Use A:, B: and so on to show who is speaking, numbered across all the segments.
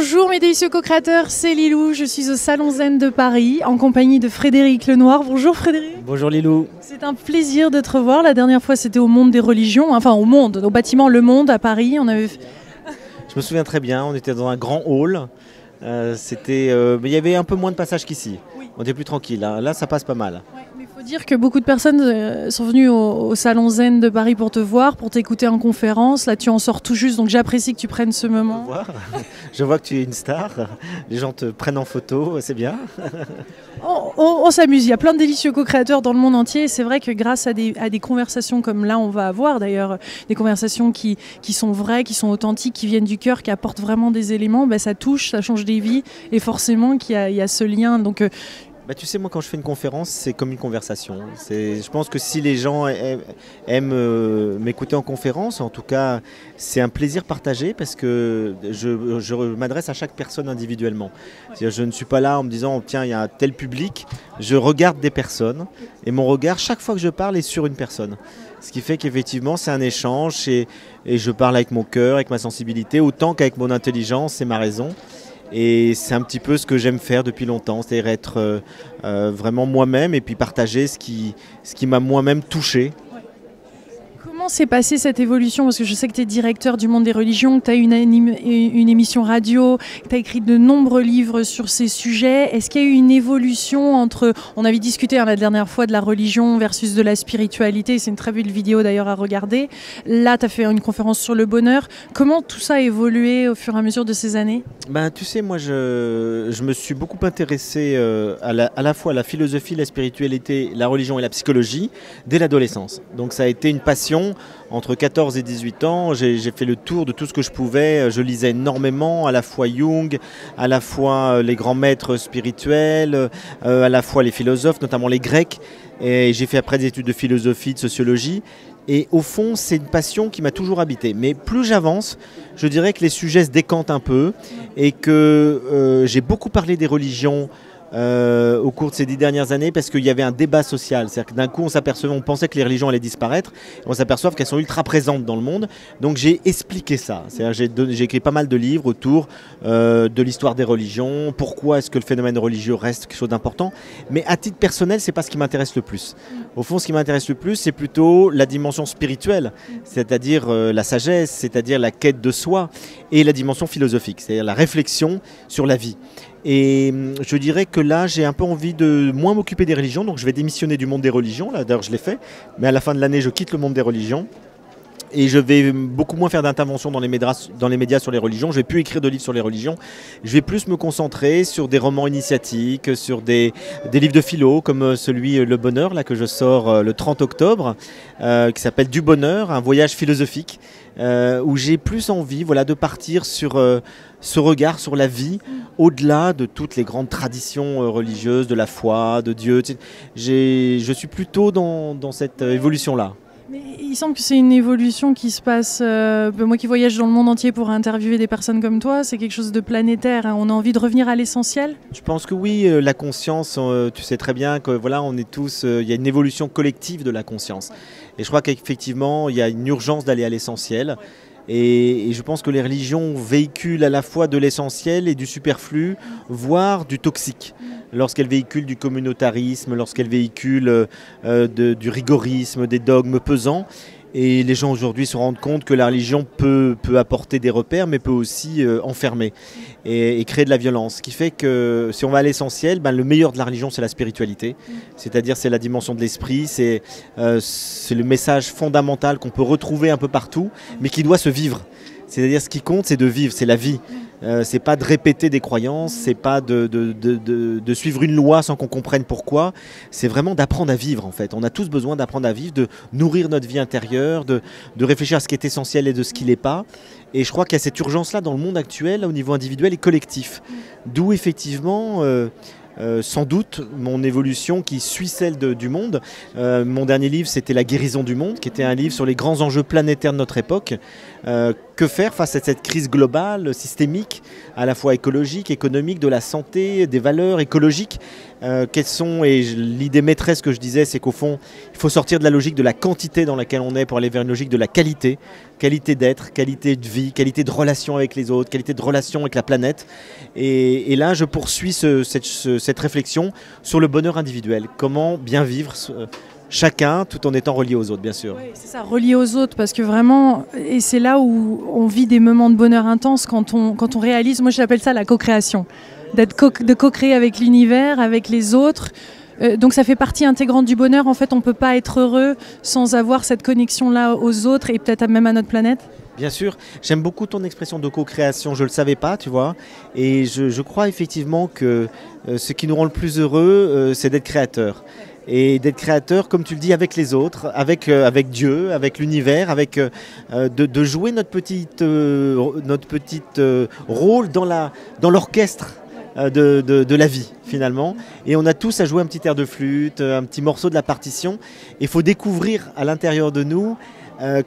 A: Bonjour mes délicieux co-créateurs, c'est Lilou, je suis au Salon Zen de Paris en compagnie de Frédéric Lenoir. Bonjour Frédéric.
B: Bonjour Lilou.
A: C'est un plaisir de te revoir. La dernière fois c'était au Monde des Religions, enfin au bâtiment Le Monde à Paris.
B: Je me souviens très bien, on était dans un grand hall. Mais il y avait un peu moins de passages qu'ici. Oui. On était plus tranquille. Hein. Là, ça passe pas mal.
A: Ouais, mais il faut dire que beaucoup de personnes sont venues au Salon Zen de Paris pour te voir, pour t'écouter en conférence. Là, tu en sors tout juste, donc j'apprécie que tu prennes ce moment.
B: Je vois que tu es une star. Les gens te prennent en photo, c'est bien.
A: On s'amuse. Il y a plein de délicieux co-créateurs dans le monde entier. C'est vrai que grâce à des conversations comme là, on va avoir d'ailleurs des conversations qui sont vraies, qui sont authentiques, qui viennent du cœur, qui apportent vraiment des éléments, ça touche, ça change des vies et forcément qu'il y a ce lien. Donc,
B: tu sais, moi quand je fais une conférence, c'est comme une conversation. Je pense que si les gens aiment m'écouter en conférence, en tout cas, c'est un plaisir partagé parce que je m'adresse à chaque personne individuellement. Je ne suis pas là en me disant, tiens, il y a un tel public. Je regarde des personnes et mon regard, chaque fois que je parle, est sur une personne. Ce qui fait qu'effectivement, c'est un échange et je parle avec mon cœur, avec ma sensibilité, autant qu'avec mon intelligence et ma raison. Et c'est un petit peu ce que j'aime faire depuis longtemps, c'est-à-dire être vraiment moi-même et puis partager ce qui m'a moi-même touché.
A: Comment s'est passée cette évolution? Parce que je sais que tu es directeur du Monde des Religions, que tu as une émission radio, que tu as écrit de nombreux livres sur ces sujets. Est-ce qu'il y a eu une évolution entre... On avait discuté la dernière fois de la religion versus de la spiritualité. C'est une très belle vidéo d'ailleurs à regarder. Là, tu as fait une conférence sur le bonheur. Comment tout ça a évolué au fur et à mesure de ces années?
B: Tu sais, moi, je me suis beaucoup intéressé à la fois à la philosophie, la spiritualité, la religion et la psychologie dès l'adolescence. Donc ça a été une passion. Entre 14 et 18 ans, j'ai fait le tour de tout ce que je pouvais. Je lisais énormément, à la fois Jung, à la fois les grands maîtres spirituels, à la fois les philosophes, notamment les Grecs. Et j'ai fait après des études de philosophie, de sociologie. Et au fond, c'est une passion qui m'a toujours habité. Mais plus j'avance, je dirais que les sujets se décantent un peu et que j'ai beaucoup parlé des religions au cours de ces 10 dernières années parce qu'il y avait un débat social. C'est-à-dire que d'un coup, on pensait que les religions allaient disparaître. Et on s'aperçoit qu'elles sont ultra présentes dans le monde. Donc j'ai expliqué ça. J'ai écrit pas mal de livres autour de l'histoire des religions. Pourquoi est-ce que le phénomène religieux reste quelque chose d'important? Mais à titre personnel, c'est pas ce qui m'intéresse le plus. Au fond, ce qui m'intéresse le plus, c'est plutôt la dimension spirituelle, c'est-à-dire la sagesse, c'est-à-dire la quête de soi, et la dimension philosophique, c'est-à-dire la réflexion sur la vie. Et je dirais que là, j'ai un peu envie de moins m'occuper des religions, donc je vais démissionner du monde des religions, là d'ailleurs je l'ai fait, mais à la fin de l'année, je quitte le monde des religions. Et je vais beaucoup moins faire d'interventions dans les médias sur les religions. Je ne vais plus écrire de livres sur les religions. Je vais plus me concentrer sur des romans initiatiques, sur des livres de philo, comme celui Le Bonheur, là, que je sors le 30 octobre, qui s'appelle Du Bonheur, un voyage philosophique, où j'ai plus envie de partir sur ce regard sur la vie, au-delà de toutes les grandes traditions religieuses, de la foi, de Dieu. Je suis plutôt dans cette évolution-là.
A: Mais il semble que c'est une évolution qui se passe, moi qui voyage dans le monde entier pour interviewer des personnes comme toi, c'est quelque chose de planétaire, hein. On a envie de revenir à l'essentiel?
B: Je pense que oui, la conscience, tu sais très bien que on est tous, il y a une évolution collective de la conscience. Et je crois qu'effectivement, il y a une urgence d'aller à l'essentiel. Et je pense que les religions véhiculent à la fois de l'essentiel et du superflu, voire du toxique. Lorsqu'elles véhiculent du communautarisme, lorsqu'elles véhiculent du rigorisme, des dogmes pesants. Et les gens aujourd'hui se rendent compte que la religion peut apporter des repères, mais peut aussi enfermer et créer de la violence. Ce qui fait que si on va à l'essentiel, le meilleur de la religion, c'est la spiritualité. C'est-à-dire c'est la dimension de l'esprit, c'est le message fondamental qu'on peut retrouver un peu partout, mais qui doit se vivre. C'est-à-dire ce qui compte, c'est de vivre, c'est la vie. C'est pas de répéter des croyances, c'est pas de suivre une loi sans qu'on comprenne pourquoi. C'est vraiment d'apprendre à vivre en fait. On a tous besoin d'apprendre à vivre, de nourrir notre vie intérieure, de réfléchir à ce qui est essentiel et de ce qui l'est pas. Et je crois qu'il y a cette urgence-là dans le monde actuel, au niveau individuel et collectif. D'où effectivement... sans doute mon évolution qui suit celle du monde. Mon dernier livre, c'était La guérison du monde, qui était un livre sur les grands enjeux planétaires de notre époque, que que faire face à cette crise globale, systémique, à la fois écologique, économique, de la santé, des valeurs écologiques. Quelles sont, et l'idée maîtresse que je disais, c'est qu'au fond, il faut sortir de la logique de la quantité dans laquelle on est pour aller vers une logique de la qualité. Qualité d'être, qualité de vie, qualité de relation avec les autres, qualité de relation avec la planète. Et là, je poursuis cette réflexion sur le bonheur individuel. Comment bien vivre chacun tout en étant relié aux autres, bien sûr.
A: Oui, c'est ça, relié aux autres, parce que vraiment, et c'est là où on vit des moments de bonheur intense quand on réalise, moi j'appelle ça la co-création, de co-créer avec l'univers, avec les autres. Donc ça fait partie intégrante du bonheur. En fait, on ne peut pas être heureux sans avoir cette connexion-là aux autres et peut-être même à notre planète.
B: Bien sûr, j'aime beaucoup ton expression de co-création, je ne le savais pas, tu vois, et je crois effectivement que ce qui nous rend le plus heureux, c'est d'être créateur. Et d'être créateur, comme tu le dis, avec les autres, avec Dieu, avec l'univers, de jouer notre petit rôle dans l'orchestre de la vie, finalement. Et on a tous à jouer un petit air de flûte, un petit morceau de la partition. Il faut découvrir à l'intérieur de nous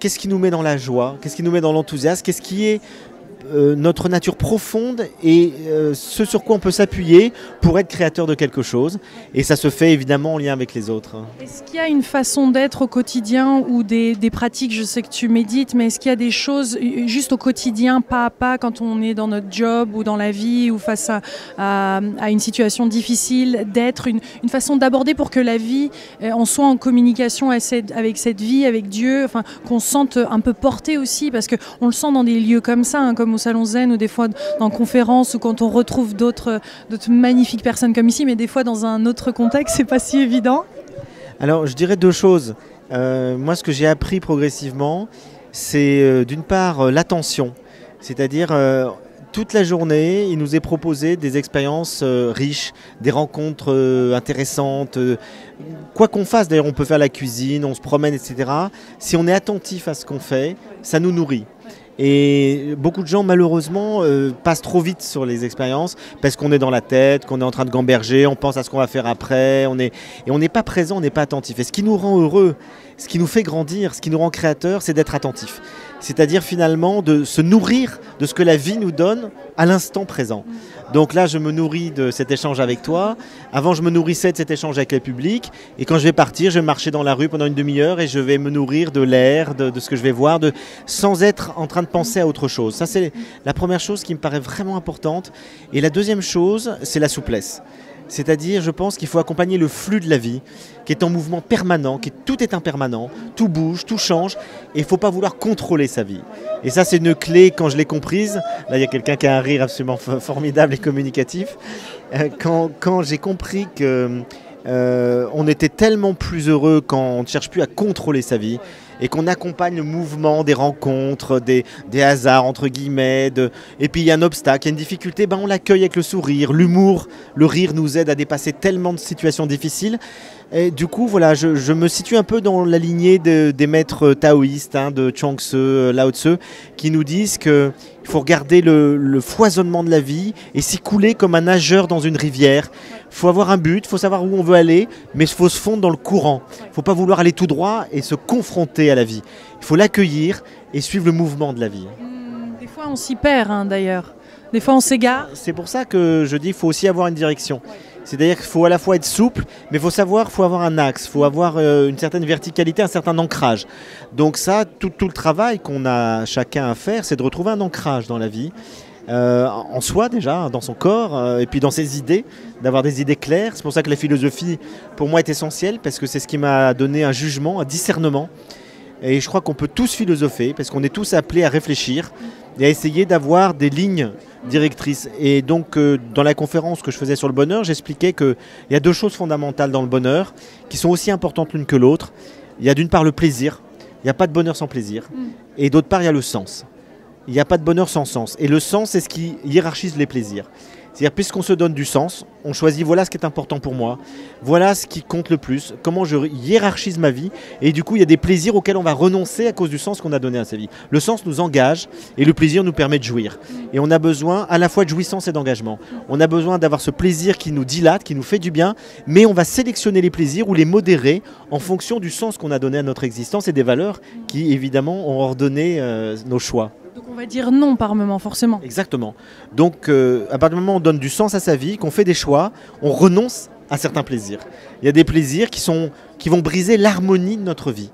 B: qu'est-ce qui nous met dans la joie, qu'est-ce qui nous met dans l'enthousiasme, qu'est-ce qui est notre nature profonde et ce sur quoi on peut s'appuyer pour être créateur de quelque chose. Et ça se fait évidemment en lien avec les autres.
A: Est-ce qu'il y a une façon d'être au quotidien ou des pratiques, je sais que tu médites, mais est-ce qu'il y a des choses juste au quotidien, pas à pas, quand on est dans notre job ou dans la vie ou face à une situation difficile, d'être une façon d'aborder pour que la vie, on soit en communication avec cette vie, avec Dieu, enfin, qu'on se sente un peu porté aussi, parce qu'on le sent dans des lieux comme ça, hein, comme au Salon Zen ou des fois dans conférences ou quand on retrouve d'autres magnifiques personnes comme ici, mais des fois dans un autre contexte, c'est pas si évident.
B: Alors je dirais deux choses. Moi ce que j'ai appris progressivement, c'est d'une part l'attention, c'est-à-dire toute la journée il nous est proposé des expériences riches, des rencontres intéressantes, quoi qu'on fasse, d'ailleurs on peut faire la cuisine, on se promène, etc. Si on est attentif à ce qu'on fait, ça nous nourrit. Et beaucoup de gens malheureusement passent trop vite sur les expériences parce qu'on est dans la tête, qu'on est en train de gamberger, on pense à ce qu'on va faire après, et on n'est pas présent, on n'est pas attentif. Et ce qui nous rend heureux, ce qui nous fait grandir, ce qui nous rend créateurs, c'est d'être attentif. C'est-à-dire finalement de se nourrir de ce que la vie nous donne à l'instant présent. Donc là, je me nourris de cet échange avec toi. Avant, je me nourrissais de cet échange avec le public. Et quand je vais partir, je vais marcher dans la rue pendant une demi-heure et je vais me nourrir de l'air, de ce que je vais voir, sans être en train de penser à autre chose. Ça, c'est la première chose qui me paraît vraiment importante. Et la deuxième chose, c'est la souplesse. C'est-à-dire, je pense qu'il faut accompagner le flux de la vie, qui est en mouvement permanent, tout est impermanent, tout bouge, tout change, et il ne faut pas vouloir contrôler sa vie. Et ça, c'est une clé, quand je l'ai comprise, là, il y a quelqu'un qui a un rire absolument formidable et communicatif, quand j'ai compris qu'on était tellement plus heureux quand on ne cherche plus à contrôler sa vie, et qu'on accompagne le mouvement des rencontres, des hasards, entre guillemets, et puis il y a un obstacle, il y a une difficulté, on l'accueille avec le sourire, l'humour, le rire nous aide à dépasser tellement de situations difficiles. Et du coup, voilà, je me situe un peu dans la lignée des maîtres taoïstes, de Chuang Tzu, Lao Tzu, qui nous disent qu'il faut regarder le foisonnement de la vie et s'y couler comme un nageur dans une rivière. Il faut avoir un but, il faut savoir où on veut aller, mais il faut se fondre dans le courant. Il ne faut pas vouloir aller tout droit et se confronter à la vie. Il faut l'accueillir et suivre le mouvement de la vie.
A: Des fois, on s'y perd, d'ailleurs. Des fois, on s'égare.
B: C'est pour ça que je dis qu'il faut aussi avoir une direction. C'est-à-dire qu'il faut à la fois être souple, mais il faut avoir un axe, il faut avoir une certaine verticalité, un certain ancrage. Donc ça, tout le travail qu'on a chacun à faire, c'est de retrouver un ancrage dans la vie, en soi déjà, dans son corps, et puis dans ses idées, d'avoir des idées claires. C'est pour ça que la philosophie, pour moi, est essentielle, parce que c'est ce qui m'a donné un jugement, un discernement. Et je crois qu'on peut tous philosopher, parce qu'on est tous appelés à réfléchir et à essayer d'avoir des lignes directrices. Et donc, dans la conférence que je faisais sur le bonheur, j'expliquais qu'il y a deux choses fondamentales dans le bonheur, qui sont aussi importantes l'une que l'autre. Il y a d'une part le plaisir, il n'y a pas de bonheur sans plaisir. Et d'autre part, il y a le sens. Il n'y a pas de bonheur sans sens. Et le sens, c'est ce qui hiérarchise les plaisirs. C'est-à-dire, puisqu'on se donne du sens, on choisit voilà ce qui est important pour moi, voilà ce qui compte le plus, comment je hiérarchise ma vie, et du coup il y a des plaisirs auxquels on va renoncer à cause du sens qu'on a donné à sa vie. Le sens nous engage et le plaisir nous permet de jouir. Et on a besoin à la fois de jouissance et d'engagement. On a besoin d'avoir ce plaisir qui nous dilate, qui nous fait du bien, mais on va sélectionner les plaisirs ou les modérer en fonction du sens qu'on a donné à notre existence et des valeurs qui évidemment ont ordonné nos choix.
A: Donc on va va dire non par moment, forcément.
B: Exactement. Donc, à partir du moment où on donne du sens à sa vie, qu'on fait des choix, on renonce à certains plaisirs. Il y a des plaisirs qui vont briser l'harmonie de notre vie.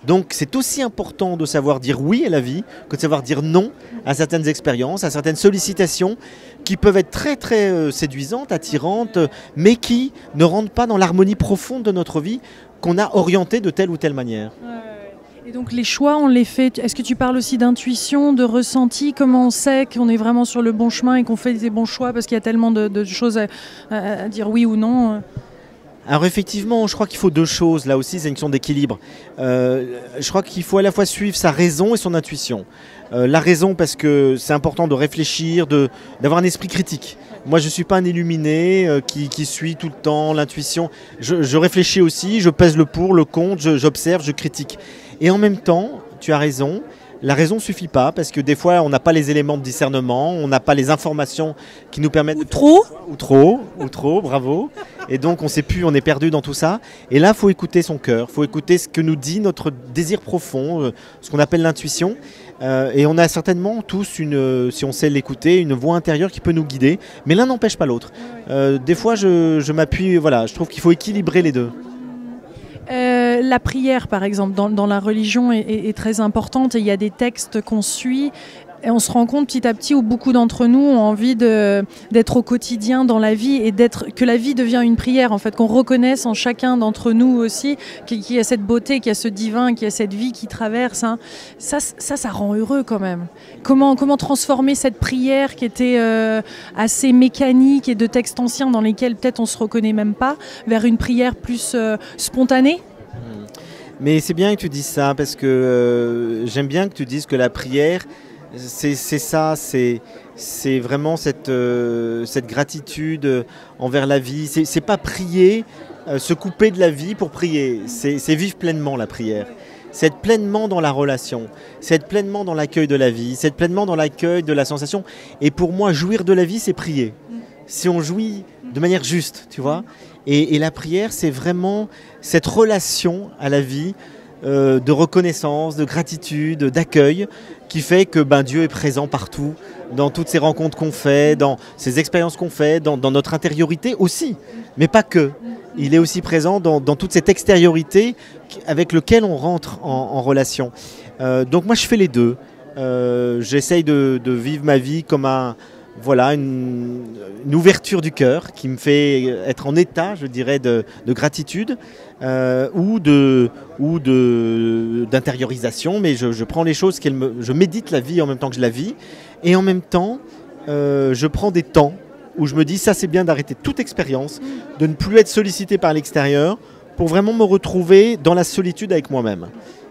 B: Donc c'est aussi important de savoir dire oui à la vie que de savoir dire non à certaines expériences, à certaines sollicitations qui peuvent être très très séduisantes, attirantes, mais qui ne rentrent pas dans l'harmonie profonde de notre vie qu'on a orientée de telle ou telle manière.
A: Et donc les choix, on les fait. Est-ce que tu parles aussi d'intuition, de ressenti? Comment on sait qu'on est vraiment sur le bon chemin et qu'on fait des bons choix parce qu'il y a tellement de choses à dire oui ou non?
B: Alors effectivement, je crois qu'il faut deux choses. Là aussi, c'est une question d'équilibre. Je crois qu'il faut à la fois suivre sa raison et son intuition. La raison parce que c'est important de réfléchir, d'avoir un esprit critique. Moi, je ne suis pas un illuminé qui suit tout le temps l'intuition. Je réfléchis aussi, je pèse le pour, le contre, j'observe, je critique. Et en même temps, tu as raison, la raison ne suffit pas parce que des fois, on n'a pas les éléments de discernement, on n'a pas les informations qui nous permettent...
A: Ou trop,
B: bravo. Et donc, on ne sait plus, on est perdu dans tout ça. Et là, il faut écouter son cœur, il faut écouter ce que nous dit notre désir profond, ce qu'on appelle l'intuition. Et on a certainement tous, si on sait l'écouter, une voix intérieure qui peut nous guider. Mais l'un n'empêche pas l'autre. Des fois, je m'appuie, voilà, je trouve qu'il faut équilibrer les deux.
A: La prière, par exemple, dans la religion est très importante et il y a des textes qu'on suit et on se rend compte petit à petit où beaucoup d'entre nous ont envie d'être au quotidien dans la vie et que la vie devient une prière, en fait, qu'on reconnaisse en chacun d'entre nous aussi qu'il y a cette beauté, qu'il y a ce divin, qu'il y a cette vie qui traverse. Hein. Ça rend heureux quand même. Comment transformer cette prière qui était assez mécanique et de textes anciens dans lesquels peut-être on ne se reconnaît même pas, vers une prière plus spontanée?
B: Mais c'est bien que tu dises ça, parce que j'aime bien que tu dises que la prière, c'est ça, c'est vraiment cette gratitude envers la vie. C'est pas prier, se couper de la vie pour prier, c'est vivre pleinement la prière. C'est être pleinement dans la relation, c'est être pleinement dans l'accueil de la vie, c'est être pleinement dans l'accueil de la sensation. Et pour moi, jouir de la vie, c'est prier. Si on jouit de manière juste, tu vois. Et la prière, c'est vraiment cette relation à la vie, de reconnaissance, de gratitude, d'accueil, qui fait que Dieu est présent partout, dans toutes ces rencontres qu'on fait, dans ces expériences qu'on fait, dans notre intériorité aussi, mais pas que. Il est aussi présent dans toute cette extériorité avec laquelle on rentre en relation. Donc moi, je fais les deux. J'essaye de vivre ma vie comme une ouverture du cœur qui me fait être en état, je dirais, de gratitude ou d'intériorisation, mais je prends les choses, je médite la vie en même temps que je la vis, et en même temps, je prends des temps où je me dis, ça c'est bien d'arrêter toute expérience, de ne plus être sollicité par l'extérieur, pour vraiment me retrouver dans la solitude avec moi-même.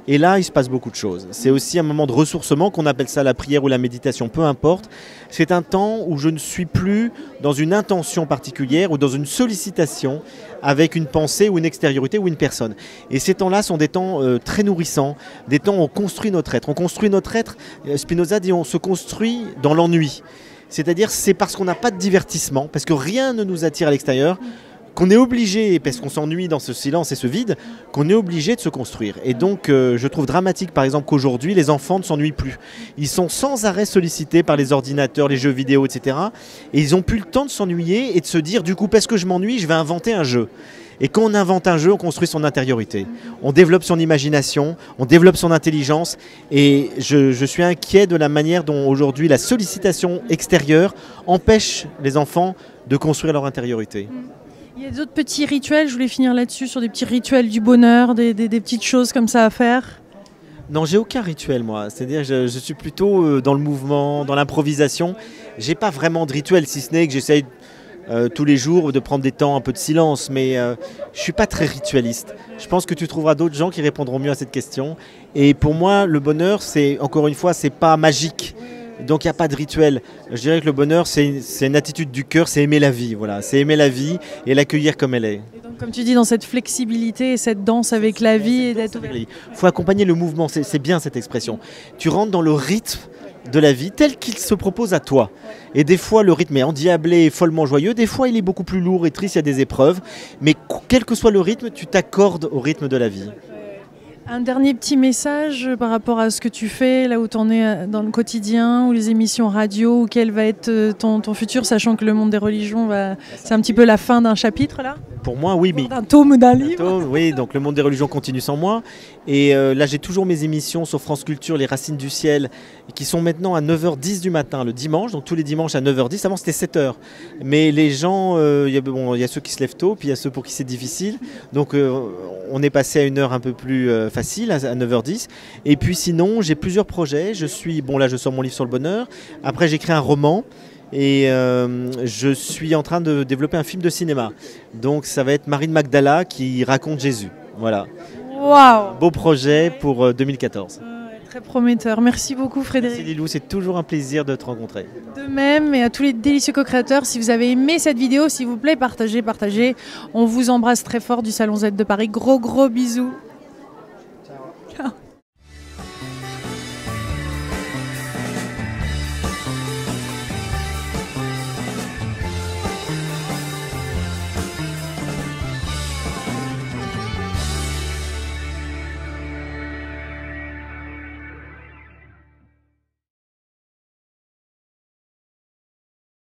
B: Et là, il se passe beaucoup de choses. C'est aussi un moment de ressourcement, qu'on appelle ça la prière ou la méditation, peu importe. C'est un temps où je ne suis plus dans une intention particulière ou dans une sollicitation avec une pensée ou une extériorité ou une personne. Et ces temps-là sont des temps très nourrissants, des temps où on construit notre être. On construit notre être, Spinoza dit, on se construit dans l'ennui. C'est-à-dire, c'est parce qu'on n'a pas de divertissement, parce que rien ne nous attire à l'extérieur, qu'on est obligé, parce qu'on s'ennuie dans ce silence et ce vide, qu'on est obligé de se construire. Et donc, je trouve dramatique, par exemple, qu'aujourd'hui, les enfants ne s'ennuient plus. Ils sont sans arrêt sollicités par les ordinateurs, les jeux vidéo, etc. Et ils n'ont plus le temps de s'ennuyer et de se dire, du coup, parce que je m'ennuie, je vais inventer un jeu. Et quand on invente un jeu, on construit son intériorité. On développe son imagination, on développe son intelligence. Et je suis inquiet de la manière dont aujourd'hui la sollicitation extérieure empêche les enfants de construire leur intériorité.
A: Il y a d'autres petits rituels, je voulais finir là-dessus, sur des petits rituels du bonheur, des petites choses comme ça à faire?
B: Non, j'ai aucun rituel, moi. C'est-à-dire que je suis plutôt dans le mouvement, dans l'improvisation. J'ai pas vraiment de rituel, si ce n'est que j'essaye tous les jours de prendre des temps un peu de silence, mais je suis pas très ritualiste. Je pense que tu trouveras d'autres gens qui répondront mieux à cette question. Et pour moi, le bonheur, c'est, encore une fois, c'est pas magique. Donc il n'y a pas de rituel. Je dirais que le bonheur, c'est une attitude du cœur, c'est aimer la vie. Voilà. C'est aimer la vie et l'accueillir comme elle est.
A: Et donc, comme tu dis, dans cette flexibilité et cette danse avec la vie.
B: Il faut accompagner le mouvement, c'est bien cette expression. Tu rentres dans le rythme de la vie tel qu'il se propose à toi. Et des fois, le rythme est endiablé et follement joyeux. Des fois, il est beaucoup plus lourd et triste, il y a des épreuves. Mais quel que soit le rythme, tu t'accordes au rythme de la vie.
A: Un dernier petit message par rapport à ce que tu fais, là où tu en es dans le quotidien, ou les émissions radio, ou quel va être ton futur, sachant que le monde des religions, c'est un petit peu la fin d'un chapitre là.
B: Pour moi, oui, mais
A: d'un tome ou d'un livre.
B: Oui, donc le monde des religions continue sans moi. Et là, j'ai toujours mes émissions sur France Culture, Les Racines du Ciel, qui sont maintenant à 9h10 du matin, le dimanche, donc tous les dimanches à 9h10. Avant, c'était 7h. Mais les gens, il y a ceux qui se lèvent tôt, puis il y a ceux pour qui c'est difficile. Donc, on est passé à une heure un peu plus facile, à 9h10. Et puis sinon, j'ai plusieurs projets. Là, je sors mon livre sur le bonheur. Après, j'écris un roman. Et je suis en train de développer un film de cinéma. Donc ça va être Marie de Magdala qui raconte Jésus. Voilà.
A: Waouh.
B: Beau projet pour 2014.
A: Très prometteur. Merci beaucoup Frédéric.
B: Merci Lilou, c'est toujours un plaisir de te rencontrer.
A: De même, et à tous les délicieux co-créateurs, si vous avez aimé cette vidéo, s'il vous plaît, partagez. On vous embrasse très fort du Salon Z de Paris. Gros bisous.